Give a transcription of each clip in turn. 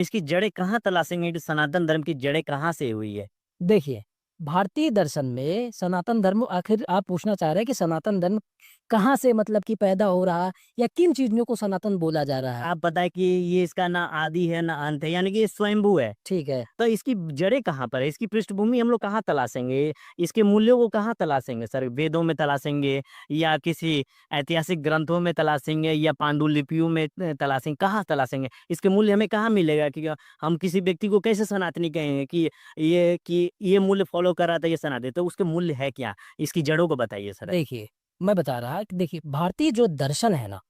इसकी जड़ें कहाँ तलाशेंगे कि सनातन धर्म की जड़ें कहाँ से हुई है? देखिए, भारतीय दर्शन में सनातन धर्म, आखिर आप पूछना चाह रहे हैं कि सनातन धर्म कहाँ से मतलब कि पैदा हो रहा या किन चीज़ों को सनातन बोला जा रहा है? आप बताएँ कि ये इसका ना आदि है, ना अंत है, यानी कि ये स्वयंभू है। ठीक है। तो इसकी जड़ें कहाँ पर है? इसकी पृष्ठभूमि हम लोग कहाँ तलाशेंगे? इसके मूल्यों को कहाँ तलाशेंगे सर? वेदों में तलाशेंगे या किसी ऐतिहासिक ग्रंथों में तलाशेंगे या पांडुलिपियों में तलाशेंगे, कहाँ तलाशेंगे? इसके मूल्य हमें कहाँ मिलेगा कि हम किसी व्यक्ति को कैसे सनातनी कहेंगे कि ये मूल्य फ़ॉलो कर रहा था, ये सनातन, तो उसके मूल्य है क्या? इसकी जड़ों को बताइए सर। देखिए, मैं बता रहा कि देखिए, भारतीय जो दर्शन है ना,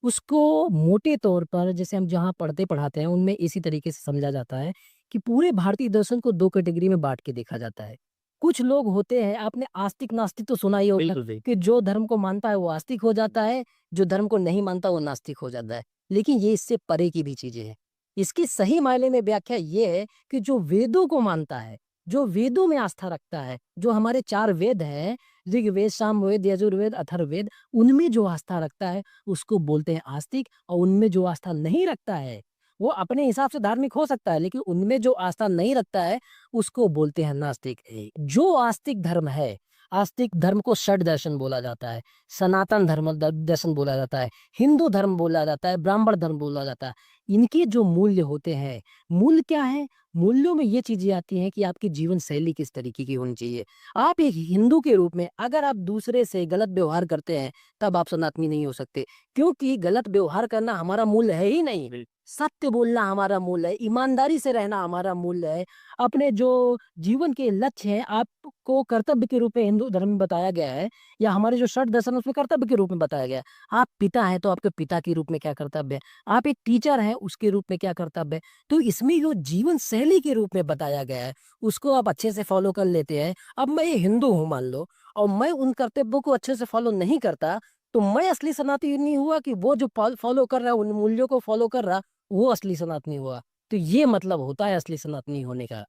उसको मोटे तौर पर जैसे हम जहाँ पढ़ते-पढ़ाते हैं, उनमें इसी तरीके से समझा जाता है कि पूरे भारतीय दर्शन को 2 कैटेगरी में बाँट के देखा जाता है। कुछ लोग होते हैं, आपने आस्तिक-नास्तिक तो सुना ही होगा बिल्कुल सही। कि जो धर्म को मानता है वो आस्तिक हो जाता है, जो धर्म को नहीं मानता वो नास्तिक हो जाता है। लेकिन ये इससे परे की भी चीज़ें हैं। इसकी सही मायने में व्याख्या ये है कि जो वेदों को मानता है, जो वेदों में आस्था रखता है, जो हमारे 4 वेद हैं, ऋग्वेद, सामवेद, यजुर्वेद, अथर्ववेद, उनमें जो आस्था रखता है, उसको बोलते हैं आस्तिक। और उनमें जो आस्था नहीं रखता है, वो अपने हिसाब से धार्मिक हो सकता है, लेकिन उनमें जो आस्था नहीं रखता है, उसको बोलते हैं नास्तिक। जो आस्तिक धर्म है, आस्तिक धर्म को षट दर्शन बोला जाता है, सनातन धर्म दर्शन बोला जाता है, हिंदू धर्म बोला जाता है, ब्राह्मण धर्म बोला जाता है। इनके जो मूल्य होते हैं, मूल्य क्या है? मूल्यों में ये चीज़ें आती हैं कि आपकी जीवन शैली किस तरीके की होनी चाहिए। आप एक हिंदू के रूप में अगर आप दूसरे से गलत व्यवहार करते हैं, तब आप सनातनी नहीं हो सकते। क्योंकि गलत व्यवहार करना हमारा मूल्य है ही नहीं। बिल सत्य बोलना हमारा मूल्य है, ईमानदारी से रहना हमारा मूल्य है। अपने जो जीवन के लक्ष्य हैं, आपको कर्तव्य के रूप में हिंदू धर्म में बताया गया है, या हमारे जो षट दर्शन है उसमें कर्तव्य के रूप में बताया गया है। आप पिता हैं तो आपके पिता के रूप में क्या कर्तव्य है? आप एक टीचर हैं, उसके रूप में क्या कर्तव्य है? तो इसमें जो जीवन शैली के रूप में बताया गया है, उसको आप अच्छे से फॉलो कर लेते हैं। अब मैं हिंदू हूँ मान लो, और मैं उन कर्तव्यों को अच्छे से फॉलो नहीं करता, तो मैं असली सनातनी नहीं हुआ कि वो जो फॉलो कर रहा है, उन मूल्यों को फॉलो कर रहा, वो असली सनातनी हुआ। तो ये मतलब होता है असली सनातनी होने का।